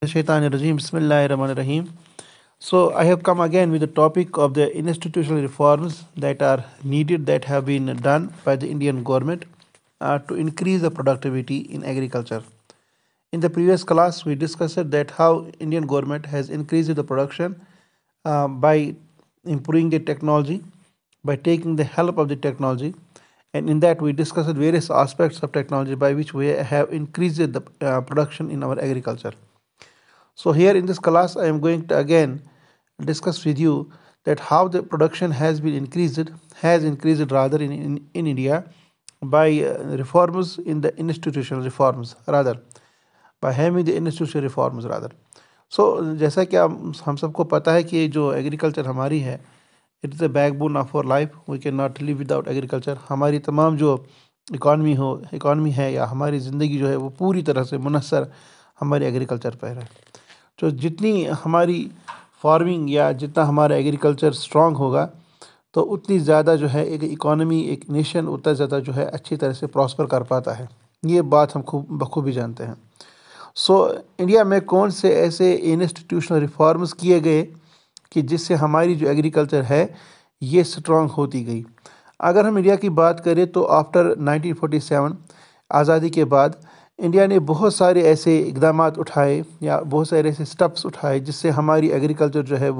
Shaitanirajim, Bismillahirrahmanirrahim. So, I have come again with the topic of the institutional reforms that are needed, that have been done by the Indian government to increase the productivity in agriculture. In the previous class, we discussed that how Indian government has increased the production by improving the technology, by taking the help of the technology, and in that we discussed various aspects of technology by which we have increased the production in our agriculture. So here in this class, I am going to again discuss with you that how the production has increased rather in India by reforms in the institutional reforms rather, by having the institutional reforms rather. So जैसा कि हम सबको पता है कि जो agriculture हमारी है, it is the backbone of our life. We can not live without agriculture. हमारी तमाम जो इकॉनमी है या हमारी ज़िंदगी जो है वो पूरी तरह से मुनहसर हमारे एग्रीकल्चर पर है. तो जितनी हमारी फार्मिंग या जितना हमारा एग्रीकल्चर स्ट्रांग होगा, तो उतनी ज़्यादा जो है एक इकॉनमी, एक नेशन उतना ज़्यादा जो है अच्छी तरह से प्रॉस्पर कर पाता है. ये बात हम बखूबी जानते हैं. सो इंडिया में कौन से ऐसे इंस्टीट्यूशनल रिफॉर्म्स किए गए कि जिससे हमारी जो एग्रीकल्चर है ये स्ट्रांग होती गई. अगर हम इंडिया की बात करें तो आफ्टर 1947 आज़ादी के बाद इंडिया ने बहुत सारे ऐसे इकदाम उठाए या बहुत सारे ऐसे स्टेप्स उठाए जिससे हमारी एग्रीकल्चर जो है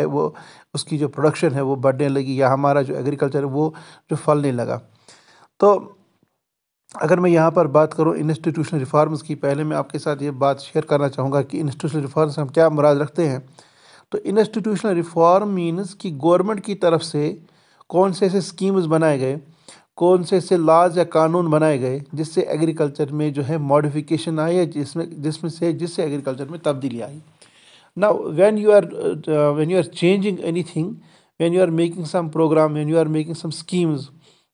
वो उसकी जो प्रोडक्शन है वो बढ़ने लगी, या हमारा जो एग्रीकल्चर है वो जो फलने लगा. तो अगर मैं यहाँ पर बात करूँ इंस्टीट्यूशनल रिफॉर्म्स की, पहले मैं आपके साथ ये बात शेयर करना चाहूँगा कि इंस्टीट्यूशनल रिफॉर्म्स हम क्या मुराद रखते हैं. तो इंस्टीट्यूशनल रिफॉर्म मीन्स कि गवर्नमेंट की तरफ से कौन से ऐसे स्कीम्स बनाए गए, कौन से ऐसे लॉज या कानून बनाए गए जिससे एग्रीकल्चर में जो है मॉडिफिकेशन आई है, जिससे एग्रीकल्चर में तब्दीली आई. Now when you are changing anything, when you are making some program, when you are making some schemes,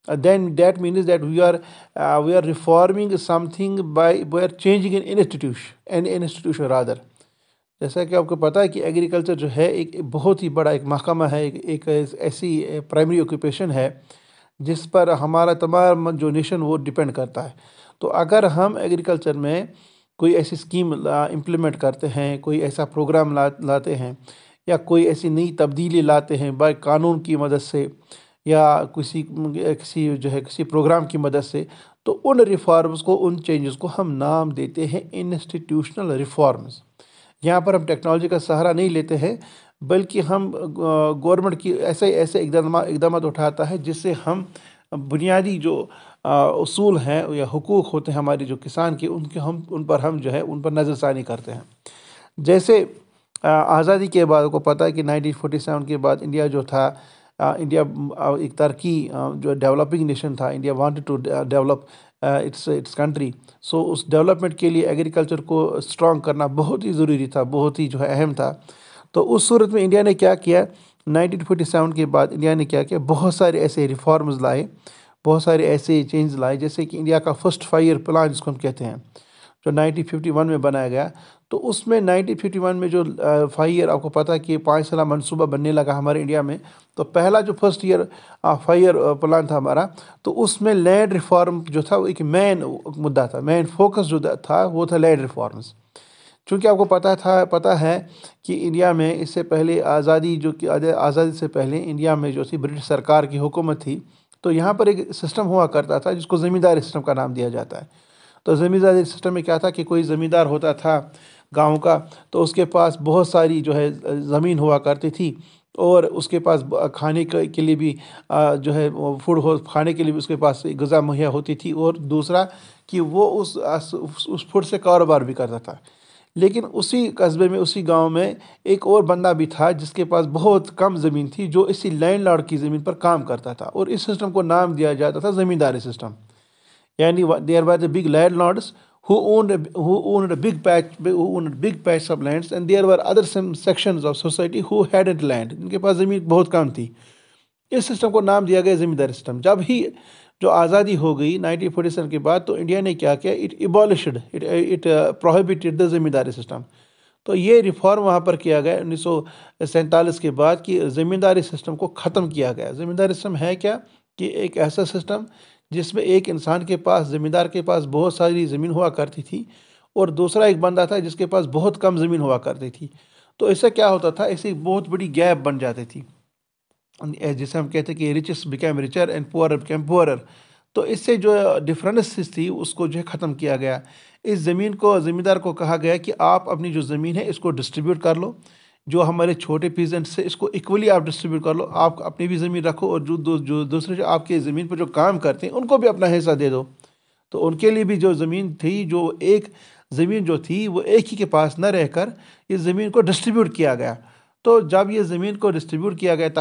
then that means that we are reforming something by we are changing an institution rather. जैसा कि आपको पता है कि agriculture जो है एक बहुत ही बड़ा एक महकमा है, एक ऐसी प्राइमरी ऑक्यूपेशन है जिस पर हमारा तमाम जो नेशन वो डिपेंड करता है. तो अगर हम एग्रीकल्चर में कोई ऐसी स्कीम इम्प्लीमेंट करते हैं, कोई ऐसा प्रोग्राम लाते हैं, या कोई ऐसी नई तब्दीली लाते हैं बाय कानून की मदद से, या किसी प्रोग्राम की मदद से, तो उन रिफॉर्म्स को, उन चेंजेस को हम नाम देते हैं इंस्टीट्यूशनल रिफॉर्म्स. यहाँ पर हम टेक्नोलॉजी का सहारा नहीं लेते हैं, बल्कि हम गवर्नमेंट की ऐसे इकदाम उठाता है जिससे हम बुनियादी जो उसूल हैं या हुकूक होते हैं हमारे जो किसान के, उन पर हम जो है उन पर नज़रसानी करते हैं. जैसे आज़ादी के बाद आपको पता है कि 1947 के बाद इंडिया जो था, इंडिया एक तरक्की जो डेवलपिंग नेशन था. India wanted to develop its country. So उस डेवलपमेंट के लिए एग्रीकल्चर को स्ट्रॉन्ग करना बहुत ही ज़रूरी था, बहुत ही जो है अहम था. तो उस सूरत में इंडिया ने क्या किया, 1947 के बाद इंडिया ने क्या किया, बहुत सारे ऐसे रिफॉर्म्स लाए, बहुत सारे ऐसे चेंज लाए. जैसे कि इंडिया का फर्स्ट 5 ईयर प्लान जिसको हम कहते हैं, जो 1951 में बनाया गया. तो उसमें 1951 में जो 5 ईयर, आपको पता है कि 5 साल मनसूबा बनने लगा हमारे इंडिया में. तो पहला जो फर्स्ट ईयर 5 ईयर प्लान था हमारा, तो उसमें लैंड रिफॉर्म जो था वो एक मेन मुद्दा था, मेन फोकस जो था वो था लैंड रिफॉर्म्स. चूँकि आपको पता है कि इंडिया में इससे पहले आज़ादी से पहले इंडिया में जो थी ब्रिटिश सरकार की हुकूमत थी. तो यहाँ पर एक सिस्टम हुआ करता था जिसको ज़मींदारी सिस्टम का नाम दिया जाता है. तो ज़मींदारी सिस्टम में क्या था कि कोई ज़मींदार होता था गांव का, तो उसके पास बहुत सारी जो है ज़मीन हुआ करती थी, और उसके पास खाने के लिए भी जो है खाने के लिए भी उसके पास ग़िज़ा मुहैया होती थी, और दूसरा कि वो उस फूड से कारोबार भी करता था. लेकिन उसी कस्बे में, उसी गांव में एक और बंदा भी था जिसके पास बहुत कम ज़मीन थी, जो इसी लैंडलॉर्ड की ज़मीन पर काम करता था, और इस सिस्टम को नाम दिया जाता था ज़मींदारी सिस्टम. यानी there were the big landlords who owned big patch of lands, and there were other some sections of society who hadn't land, इनके पास ज़मीन बहुत कम थी. इस सिस्टम को नाम दिया गया ज़मींदारी सिस्टम. जब ही जो आज़ादी हो गई 1947 के बाद, तो इंडिया ने क्या किया, इट प्रोहिबिटेड द ज़मींदारी सिस्टम. तो ये रिफॉर्म वहाँ पर किया गया 1947 के बाद कि ज़मींदारी सिस्टम को ख़त्म किया गया. ज़मींदारी सिस्टम है क्या, कि एक ऐसा सिस्टम जिसमें एक इंसान के पास, ज़मींदार के पास बहुत सारी ज़मीन हुआ करती थी, और दूसरा एक बंदा था जिसके पास बहुत कम ज़मीन हुआ करती थी। तो इससे क्या होता था, इससे एक बहुत बड़ी गैप बन जाती थी, जिसे हम कहते हैं कि richest became richer and poor became poorer. तो इससे जो डिफरेंसेस थी उसको जो है ख़त्म किया गया। इस ज़मीन को ज़मींदार को कहा गया कि आप अपनी जो ज़मीन है इसको डिस्ट्रीब्यूट कर लो, जो हमारे छोटे पीजेंट्स से इसको इक्वली आप डिस्ट्रीब्यूट कर लो, आप अपनी भी ज़मीन रखो और जो दूसरे जो आपके ज़मीन पर जो काम करते हैं उनको भी अपना हिस्सा दे दो। तो उनके लिए भी जो ज़मीन थी, जो एक ज़मीन जो थी वो एक ही के पास न रहकर इस ज़मीन को डिस्ट्रीब्यूट किया गया। तो जब ये ज़मीन को डिस्ट्रीब्यूट किया गया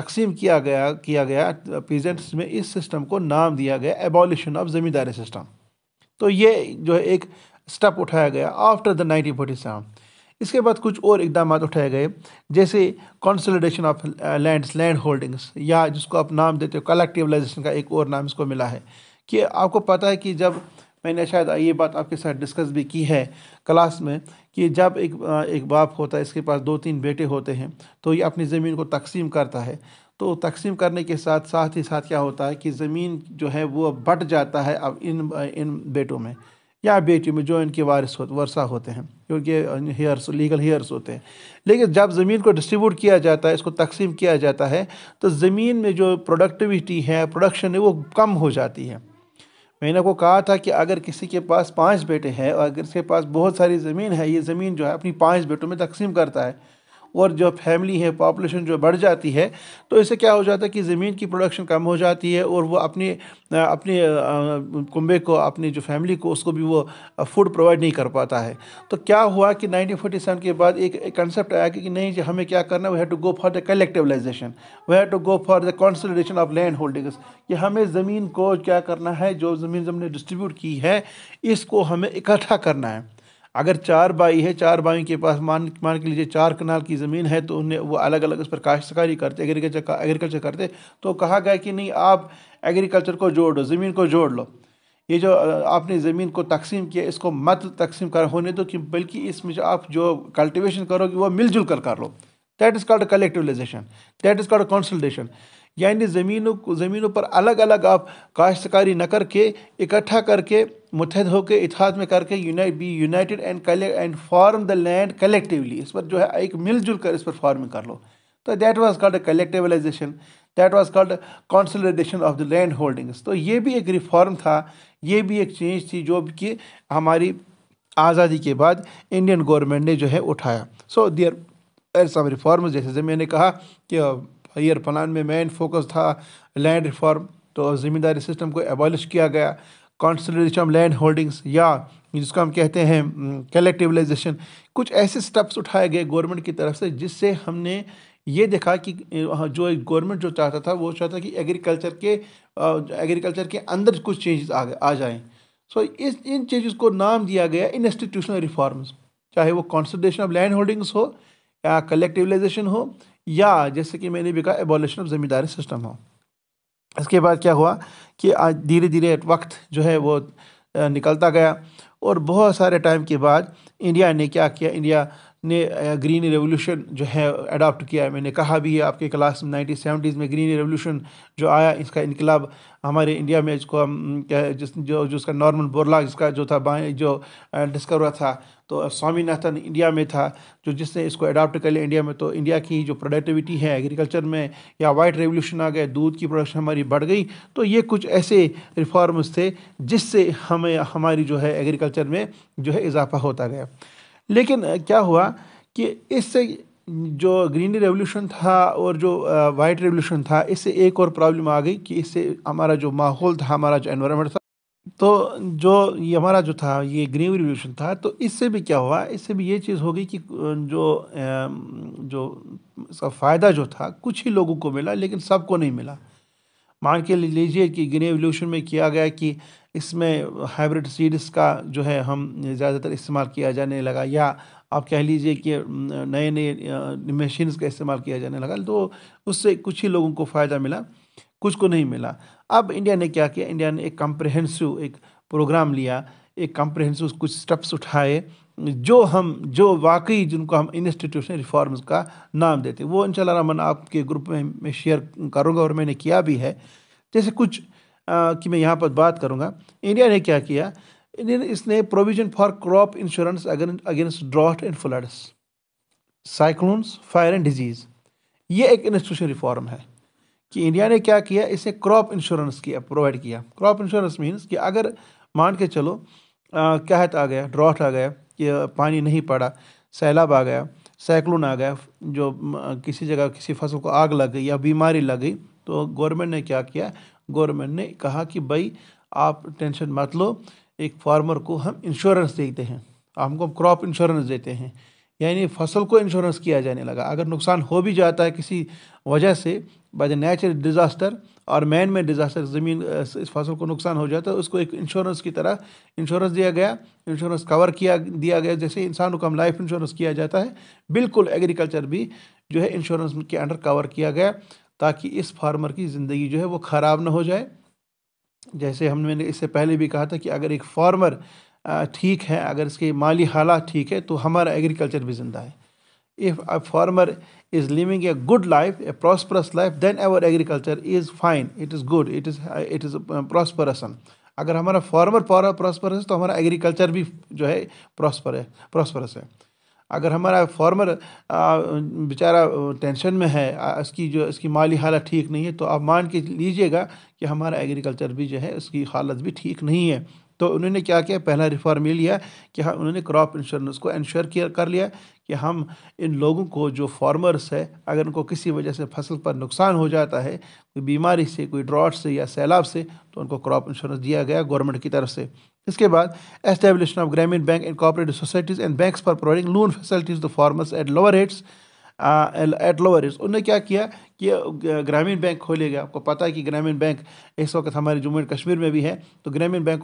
पीजेंट्स में, इस सिस्टम को नाम दिया गया एबॉलिशन ऑफ ज़मींदारी सिस्टम। तो ये जो है एक स्टेप उठाया गया आफ्टर द 1947। इसके बाद कुछ और इकदाम उठाए गए, जैसे कंसोलिडेशन ऑफ लैंड होल्डिंग्स, या जिसको आप नाम देते हो कलेक्टिवलाइजेशन का एक और नाम इसको मिला है। कि आपको पता है कि जब मैंने शायद ये बात आपके साथ डिस्कस भी की है क्लास में, कि जब एक बाप होता है, इसके पास 2-3 बेटे होते हैं, तो ये अपनी ज़मीन को तकसीम करता है। तो तकसीम करने के साथ ही साथ क्या होता है कि ज़मीन जो है वो बट जाता है अब इन बेटों में या बेटी में, जो इनके वर्षा होते हैं, क्योंकि हेयर्स लीगल हेयर्स होते हैं। लेकिन जब ज़मीन को डिस्ट्रीब्यूट किया जाता है, इसको तकसीम किया जाता है, तो ज़मीन में जो प्रोडक्टिविटी है, प्रोडक्शन है, वो कम हो जाती है। मैंने को कहा था कि अगर किसी के पास 5 बेटे हैं और अगर इसके पास बहुत सारी ज़मीन है, ये ज़मीन जो है अपनी 5 बेटों में तकसीम करता है, और जो फैमिली है, पॉपुलेशन जो बढ़ जाती है, तो इससे क्या हो जाता है कि ज़मीन की प्रोडक्शन कम हो जाती है, और वो अपने अपने कुंबे को, अपनी जो फैमिली को, उसको भी वो फूड प्रोवाइड नहीं कर पाता है। तो क्या हुआ कि 1947 के बाद एक कंसेप्ट आया कि नहीं जी, हमें क्या करना है, we have to go for the collectivisation, we have to go for the consolidation of land holdings. कि हमें ज़मीन को क्या करना है, जो ज़मीन हमने डिस्ट्रीब्यूट की है, इसको हमें इकट्ठा करना है। अगर 4 भाई है, 4 भाइयों के पास मान मान के लीजिए 4 कनाल की ज़मीन है, तो उन्हें वो अलग अलग उस पर काश्तकारी करते, एग्रीकल्चर करते। तो कहा गया कि नहीं, आप एग्रीकल्चर को जोड़ लो, ज़मीन को जोड़ लो। ये जो आपने ज़मीन को तकसीम किया, इसको मत तकसीम कर होने दो, कि बल्कि इसमें जो आप जो कल्टिवेशन करोगे वो मिलजुल कर लो। That is called collectivisation, that is called consolidation. यानी ज़मीनों पर अलग अलग आप काश्तकारी न करके, इकट्ठा करके, मुत्तहद होकर, इत्तेहाद में करके, united and farm the land collectively, इस पर जो है एक मिलजुल कर इस पर फार्मिंग कर लो। तो that was called collectivisation, that was called consolidation of the land holdings. तो ये भी एक रिफॉर्म था, ये भी एक चेंज थी, जो कि हमारी आज़ादी के बाद इंडियन गवर्नमेंट ने जो है उठाया। So there are some reforms, जैसे मैंने कहा कि ईयर प्लान में मेन फोकस था लैंड रिफॉर्म, तो ज़मींदारी सिस्टम को एबॉलिश किया गया। कंसोलिडेशन ऑफ लैंड होल्डिंग्स, या जिसको हम कहते हैं कलेक्टिवलाइजेशन, कुछ ऐसे स्टेप्स उठाए गए गवर्नमेंट की तरफ से, जिससे हमने ये देखा कि जो गवर्नमेंट जो चाहता था, वो चाहता कि एग्रीकल्चर के अंदर कुछ चेंजेस आ जाएं। सो इन चेंजेस को नाम दिया गया इंस्टीट्यूशनल रिफॉर्म्स, चाहे वो कंसोलिडेशन ऑफ लैंड होल्डिंग्स हो, या कलेक्टिवलाइजेशन हो, या जैसे कि मैंने भी कहा एबॉलिशन ऑफ ज़मींदारी सिस्टम हो। इसके बाद क्या हुआ कि आज धीरे धीरे वक्त जो है वो निकलता गया, और बहुत सारे टाइम के बाद इंडिया ने क्या किया, इंडिया ने ग्रीन रेवोल्यूशन जो है अडॉप्ट किया। मैंने कहा भी है आपके क्लास में, 1970s में ग्रीन रेवोल्यूशन जो आया, इसका इनकलाब हमारे इंडिया में, इसको हम जो उसका नॉर्मन बोरलॉग जिसका जो था जो डिस्कवर था, तो स्वामीनाथन इंडिया में था, जो जिसने इसको अडॉप्ट कर लिया इंडिया में। तो इंडिया की जो प्रोडक्टिविटी है एग्रीकल्चर में, या वाइट रेवोल्यूशन आ गया, दूध की प्रोडक्शन हमारी बढ़ गई। तो ये कुछ ऐसे रिफॉर्म्स थे जिससे हमारी जो है एग्रीकल्चर में जो है इजाफा होता गया। लेकिन क्या हुआ कि इससे जो ग्रीन रेवोल्यूशन था और जो वाइट रेवोल्यूशन था, इससे एक और प्रॉब्लम आ गई कि इससे हमारा जो माहौल था, हमारा जो एनवायरनमेंट था, तो जो ये हमारा जो था, ये ग्रीन रिवोल्यूशन था, तो इससे भी क्या हुआ, इससे भी ये चीज़ हो गई कि जो इसका फ़ायदा जो था कुछ ही लोगों को मिला, लेकिन सबको नहीं मिला। मान के लीजिए कि ग्रीन रिवोल्यूशन में किया गया कि इसमें हाइब्रिड सीड्स का जो है हम ज़्यादातर इस्तेमाल किया जाने लगा, या आप कह लीजिए कि नए नए मशीन्स का इस्तेमाल किया जाने लगा। तो उससे कुछ ही लोगों को फ़ायदा मिला, कुछ को नहीं मिला। अब इंडिया ने क्या किया, इंडिया ने एक कम्प्रहेंसिव एक प्रोग्राम लिया, एक कम्प्रहेंसिव कुछ स्टेप्स उठाए, जो वाकई जिनको हम इंस्टीट्यूशनल रिफॉर्म्स का नाम देते हैं। वो इंशाल्लाह रहमान आपके ग्रुप में मैं शेयर करूँगा, और मैंने किया भी है। जैसे कुछ कि मैं यहाँ पर बात करूँगा, इंडिया ने क्या किया, इसने provision for crop insurance against drought and floods, cyclones, fire and disease. ये एक इंस्टीट्यूशन रिफॉर्म है कि इंडिया ने क्या किया, इसे क्रॉप इंश्योरेंस किया, प्रोवाइड किया। क्रॉप इंश्योरेंस मीन्स कि अगर मान के चलो कहत आ गया, ड्रॉट आ गया कि पानी नहीं पड़ा, सैलाब आ गया, साइक्लोन आ गया, जो किसी जगह किसी फसल को आग लग गई या बीमारी लग गई, तो गवर्नमेंट ने क्या किया, गवर्नमेंट ने कहा कि भाई आप टेंशन मत लो, एक फार्मर को हम इंश्योरेंस देते हैं, हमको क्रॉप इंश्योरेंस देते हैं, यानी फसल को इंश्योरेंस किया जाने लगा। अगर नुकसान हो भी जाता है किसी वजह से, बाय द नेचुरल डिज़ास्टर और मैन मेड डिज़ास्टर, ज़मीन इस फसल को नुकसान हो जाता है, उसको एक इंश्योरेंस की तरह इंश्योरेंस दिया गया, इंश्योरेंस कवर दिया गया। जैसे इंसानों को हम लाइफ इंश्योरेंस किया जाता है, बिल्कुल एग्रीकल्चर भी जो है इंश्योरेंस के अंडर कवर किया गया, ताकि इस फार्मर की ज़िंदगी जो है वो ख़राब ना हो जाए। जैसे मैंने इससे पहले भी कहा था कि अगर एक फार्मर ठीक है, अगर इसके माली हालात ठीक है, तो हमारा एग्रीकल्चर भी ज़िंदा है। If a farmer is living a good life, a prosperous life, then our agriculture is fine, it is good, it is prosperous। अगर हमारा फार्मर प्रॉस्परस है तो हमारा एग्रीकल्चर भी जो है प्रॉस्परस है। अगर हमारा फार्मर बेचारा टेंशन में है, इसकी माली हालत ठीक नहीं है, तो आप मान के लीजिएगा कि हमारा एग्रीकल्चर भी जो है उसकी हालत भी ठीक नहीं है। तो उन्होंने क्या किया, पहला रिफॉर्म ये लिया कि हाँ, उन्होंने क्रॉप इंश्योरेंस को इंश्योर कर लिया कि हम इन लोगों को, जो फार्मर्स है, अगर उनको किसी वजह से फसल पर नुकसान हो जाता है, कोई बीमारी से, कोई ड्रॉट से या सैलाब से, तो उनको क्रॉप इंश्योरेंस दिया गया गवर्नमेंट की तरफ से। इसके बाद establishment of Gramin bank and cooperative societies and banks for providing loan facilities to farmers at lower rates, उन्होंने क्या किया कि ग्रामीण बैंक खोले गया। आपको पता है कि ग्रामीण बैंक इस वक्त हमारे जम्मू एंड कश्मीर में भी है, तो ग्रामीण बैंक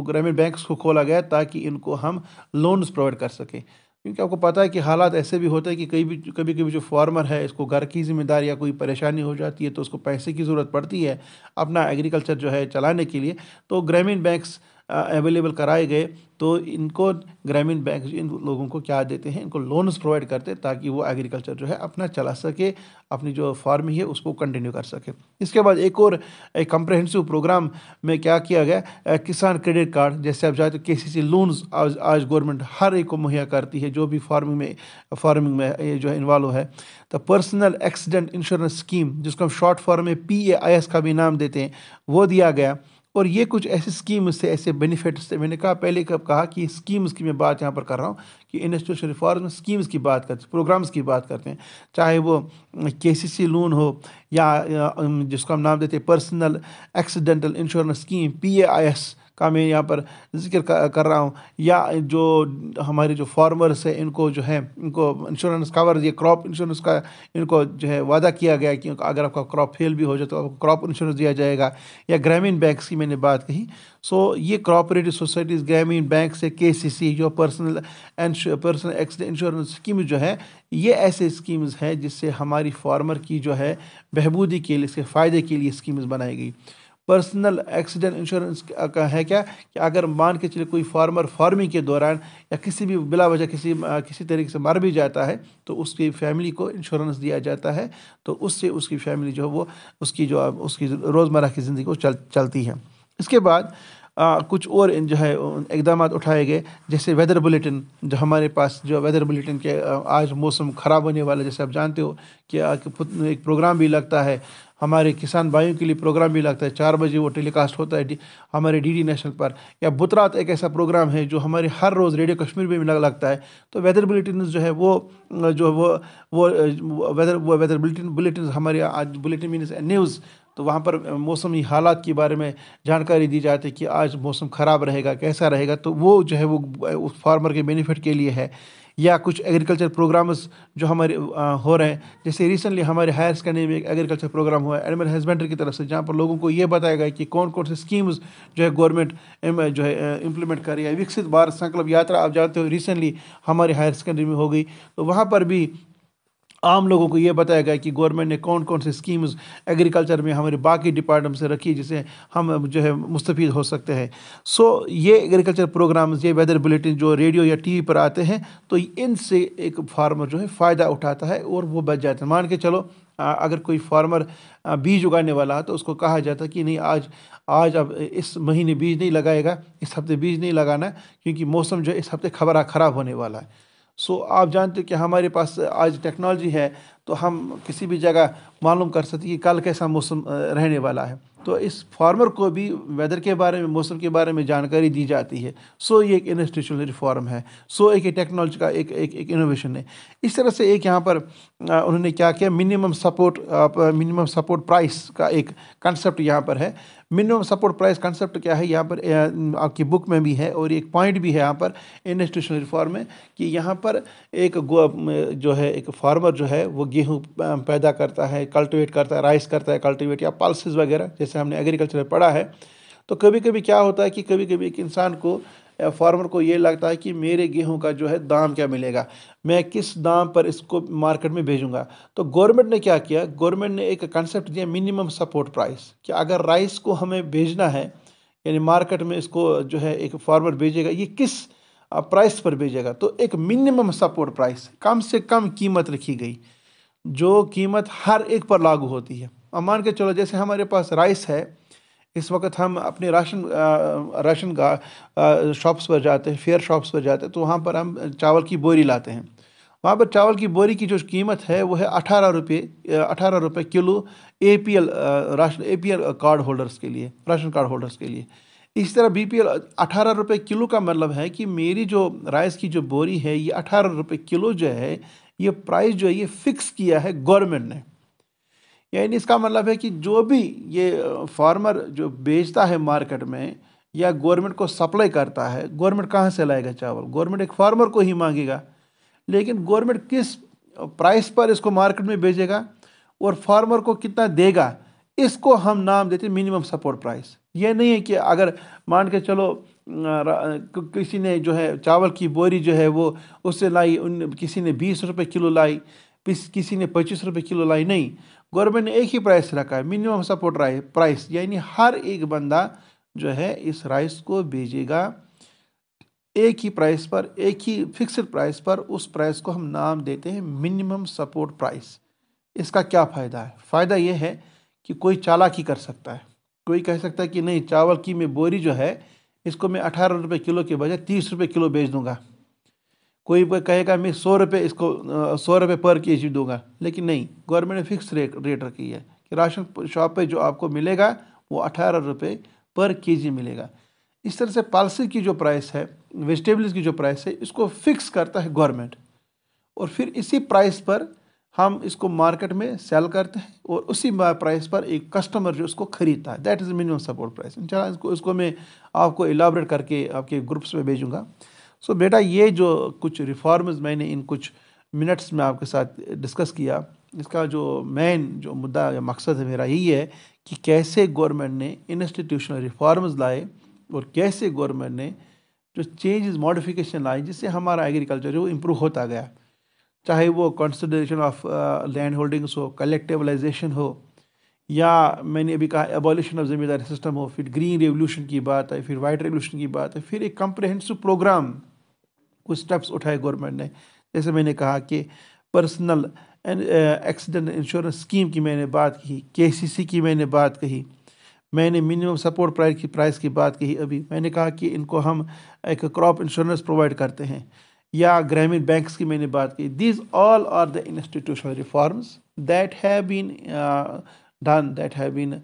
ग्रामीण बैंक्स को खोला गया ताकि इनको हम लोन्स प्रोवाइड कर सकें। क्योंकि आपको पता है कि हालात ऐसे भी होते हैं कि कभी कभी जो फार्मर है, इसको घर की जिम्मेदारी या कोई परेशानी हो जाती है, तो उसको पैसे की ज़रूरत पड़ती है अपना एग्रीकल्चर जो है चलाने के लिए, तो ग्रामीण बैंक्स अवेलेबल कराए गए। तो इनको ग्रामीण बैंक इन लोगों को क्या देते हैं, इनको लोन्स प्रोवाइड करते हैं ताकि वो एग्रीकल्चर जो है अपना चला सके, अपनी जो फार्मिंग है उसको कंटिन्यू कर सके। इसके बाद एक कम्प्रहेंसिव प्रोग्राम में क्या किया गया, किसान क्रेडिट कार्ड। जैसे आप जानते हो केसीसी लोन्स आज गवर्नमेंट हर एक को मुहैया करती है जो भी फार्मिंग में ये जो है इन्वॉल्व है। तो पर्सनल एक्सीडेंट इंश्योरेंस स्कीम, जिसको हम शॉर्ट फॉर्म में PAIS का भी नाम देते हैं, वो दिया गया। और ये कुछ ऐसी स्कीम्स से, ऐसे बेनिफिट्स से, मैंने पहले कब कहा कि स्कीम्स की मैं बात यहाँ पर कर रहा हूँ कि इंस्टीट्यूशन रिफॉर्म में स्कीम्स की बात करते हैं, प्रोग्राम्स की बात करते हैं, चाहे वो KCC लोन हो या जिसको हम नाम देते हैं personal accidental insurance scheme, PAIS का मैं यहाँ पर जिक्र कर रहा हूँ, या जो हमारे जो फार्मर्स है, इनको जो है इनको इंश्योरेंस कवर, ये क्रॉप इंश्योरेंस का इनको जो है वादा किया गया कि अगर आपका क्रॉप फेल भी हो जाए तो आपको क्रॉप इंश्योरेंस दिया जाएगा। या ग्रामीण बैंक्स की मैंने बात कही, सो ये कोऑपरेटिव सोसाइटीज़, ग्रामीण बैंक से KCC, जो पर्सनल एक्सीडेंट इंश्योरेंस स्कीम जो है, ये ऐसे स्कीम्स हैं जिससे हमारी फार्मर की जो है बहबूदी के लिए, इसके फ़ायदे के लिए स्कीम्स बनाई गई। पर्सनल एक्सीडेंट इंश्योरेंस का है क्या कि अगर मान के चले कोई फार्मर फार्मिंग के दौरान या किसी भी बिला वजह किसी तरीके से मर भी जाता है, तो उसकी फैमिली को इंश्योरेंस दिया जाता है, तो उससे उसकी फैमिली जो है वो उसकी रोज़मर्रा की ज़िंदगी को चलती है। इसके बाद कुछ और जो है इकदाम उठाए गए, जैसे वेदर बुलेटिन, जो हमारे पास जो वेदर बुलेटिन के आज मौसम ख़राब होने वाला, जैसे आप जानते हो कि एक प्रोग्राम भी लगता है, हमारे किसान भाइयों के लिए प्रोग्राम भी लगता है, 4 बजे वो टेलीकास्ट होता है हमारे DD नेशनल पर। या बुतरात एक ऐसा प्रोग्राम है जो हमारे हर रोज़ रेडियो कश्मीर में भी लगता है। तो वेदर बुलेटिन जो है वो वेदर बुलेटिन हमारे आज बुलेटिन मीन्स न्यूज़, तो वहाँ पर मौसमी हालात के बारे में जानकारी दी जाती है कि आज मौसम ख़राब रहेगा, कैसा रहेगा, तो वो जो है वो उस फार्मर के बेनिफिट के लिए है। या कुछ एग्रीकल्चर प्रोग्राम्स जो हमारे हो रहे हैं, जैसे रिसेंटली हमारे हायर सेकेंडरी में एक एग्रीकल्चर प्रोग्राम हुआ है एनिमल हस्बेंड्री की तरफ से, जहाँ पर लोगों को ये बताया गया कि कौन कौन से स्कीम्स जो है गवर्नमेंट जो है इम्प्लीमेंट कर रही है। विकसित भारत संकल्प यात्रा आप जानते हो रिसेंटली हमारे हायर सेकेंडरी में हो गई, तो वहाँ पर भी आम लोगों को ये बताया गया कि गवर्नमेंट ने कौन कौन से स्कीम्स एग्रीकल्चर में हमारे बाकी डिपार्टमेंट से रखी जिससे हम जो है मुस्तफ़ीद हो सकते हैं। सो ये एग्रीकल्चर प्रोग्राम्स, ये वेदर बुलेटिन जो रेडियो या TV पर आते हैं, तो इनसे एक फार्मर जो है फ़ायदा उठाता है और वो बच जाता है। मान के चलो अगर कोई फार्मर बीज उगाने वाला है तो उसको कहा जाता है कि नहीं, आज आज अब इस महीने बीज नहीं लगाएगा, इस हफ्ते बीज नहीं लगाना, क्योंकि मौसम जो है इस हफ्ते ख़राब होने वाला है। सो आप जानते हो कि हमारे पास आज टेक्नोलॉजी है, तो हम किसी भी जगह मालूम कर सकते हैं कि कल कैसा मौसम रहने वाला है। तो इस फार्मर को भी वेदर के बारे में, मौसम के बारे में जानकारी दी जाती है। सो ये एक इंस्टीट्यूशनल रिफॉर्म है। सो एक टेक्नोलॉजी का एक इनोवेशन है। इस तरह से एक यहाँ पर उन्होंने क्या किया, मिनिमम सपोर्ट प्राइस का एक कंसेप्ट यहाँ पर है। मिनिमम सपोर्ट प्राइस कंसेप्ट क्या है, यहाँ पर आपकी बुक में भी है और एक पॉइंट भी है यहाँ पर इंस्टीट्यूशनल रिफॉर्म में, कि यहाँ पर जो है एक फार्मर जो है वो गेहूँ पैदा करता है, कल्टिवेट करता है, राइस करता है कल्टिवेट, या पल्सेस वगैरह जैसे हमने एग्रीकल्चर में पढ़ा है। तो कभी कभी क्या होता है कि कभी कभी एक इंसान को, फार्मर को ये लगता है कि मेरे गेहूं का जो है दाम क्या मिलेगा, मैं किस दाम पर इसको मार्केट में भेजूंगा। तो गवर्नमेंट ने क्या किया, गवर्नमेंट ने एक कंसेप्ट दिया मिनिमम सपोर्ट प्राइस, कि अगर राइस को हमें भेजना है, यानी मार्केट में इसको जो है एक फार्मर भेजेगा, ये किस प्राइस पर भेजेगा। तो एक मिनिमम सपोर्ट प्राइस, कम से कम कीमत रखी गई, जो कीमत हर एक पर लागू होती है। अब मान के चलो, जैसे हमारे पास राइस है, इस वक्त हम अपने राशन का शॉप्स पर जाते हैं, फेयर शॉप्स पर जाते हैं, तो वहाँ पर हम चावल की बोरी लाते हैं। वहाँ पर चावल की बोरी की जो कीमत है वो है 18 रुपये किलो APL कार्ड होल्डर्स के लिए, राशन कार्ड होल्डर्स के लिए। इस तरह BPL 18 रुपये किलो का मतलब है कि मेरी जो राइस की जो बोरी है ये 18 रुपये किलो जो है, ये प्राइस जो है ये फिक्स किया है गवर्नमेंट ने। यानी इसका मतलब है कि जो भी ये फार्मर जो बेचता है मार्केट में या गवर्नमेंट को सप्लाई करता है, गवर्नमेंट कहाँ से लाएगा चावल, गवर्नमेंट एक फार्मर को ही मांगेगा। लेकिन गवर्नमेंट किस प्राइस पर इसको मार्केट में भेजेगा और फार्मर को कितना देगा, इसको हम नाम देते हैं मिनिमम सपोर्ट प्राइस। ये नहीं है कि अगर मान के चलो किसी ने जो है चावल की बोरी जो है वो उससे लाई, किसी ने 20 रुपये किलो लाई, किसी ने 25 रुपये किलो लाई, नहीं, गवर्नमेंट ने एक ही प्राइस रखा है, मिनिमम सपोर्ट प्राइस। यानी हर एक बंदा जो है इस राइस को भेजेगा एक ही प्राइस पर, एक ही फिक्स्ड प्राइस पर। उस प्राइस को हम नाम देते हैं मिनिमम सपोर्ट प्राइस। इसका क्या फ़ायदा है? फ़ायदा ये है कि कोई चालाकी कर सकता है, कोई कह सकता है कि नहीं, चावल की मैं बोरी जो है इसको मैं 18 रुपये किलो के बजाय 30 रुपये किलो बेच दूंगा। कोई कहेगा मैं 100 रुपये, इसको 100 रुपये पर KG दूंगा। लेकिन नहीं, गवर्नमेंट ने फिक्स रेट रखी है कि राशन शॉप पे जो आपको मिलेगा वो 18 रुपये पर KG मिलेगा। इस तरह से पल्सेस की जो प्राइस है, वेजिटेबल्स की जो प्राइस है, इसको फिक्स करता है गवर्नमेंट, और फिर इसी प्राइस पर हम इसको मार्केट में सेल करते हैं और उसी प्राइस पर एक कस्टमर जो उसको खरीदता है, that is minimum support price. इंशाल्लाह इसको मैं आपको इलाबरेट करके आपके ग्रुप्स में भेजूँगा। सो बेटा, ये जो कुछ रिफॉर्म्स मैंने इन कुछ मिनट्स में आपके साथ डिस्कस किया, इसका जो मेन जो मुद्दा या मकसद है मेरा यही है कि कैसे गवर्नमेंट ने इंस्टीट्यूशनल रिफॉर्म्स लाए और कैसे गवर्नमेंट ने जो चेंजेस मॉडिफिकेशन लाई, जिससे हमारा एग्रीकल्चर जो इम्प्रूव होता गया। चाहे वो कंसिडरेशन ऑफ लैंड होल्डिंग्स हो, कलेक्टिवलाइजेशन हो, या मैंने अभी कहा एबॉलिशन ऑफ ज़मींदारी सिस्टम हो, फिर ग्रीन रेवोल्यूशन की बात है, फिर वाइट रेवोल्यूशन की बात है, फिर एक कम्प्रहेंसिव प्रोग्राम कुछ स्टेप्स उठाए गवर्नमेंट ने। जैसे मैंने कहा कि पर्सनल एक्सीडेंट इंश्योरेंस स्कीम की मैंने बात की, KCC की मैंने बात कही, मैंने मिनिमम सपोर्ट प्राइस की बात कही। अभी मैंने कहा कि इनको हम एक क्रॉप इंश्योरेंस प्रोवाइड करते हैं, या ग्रामीण बैंक्स की मैंने बात की। These all are the institutional reforms that have been done, that have been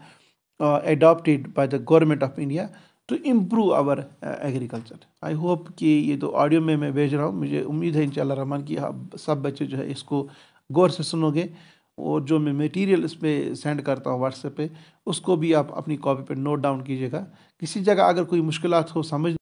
adopted by the government of India to improve our agriculture. I hope कि ये तो ऑडियो में मैं भेज रहा हूँ, मुझे उम्मीद है इंशाल्लाह रहमान कि आप सब बच्चे जो है इसको गौर से सुनोगे, और जो मैं मटेरियल इस पर सेंड करता हूँ व्हाट्सएप पे, उसको भी आप अपनी कॉपी पे नोट डाउन कीजिएगा। किसी जगह अगर कोई मुश्किलात हो समझ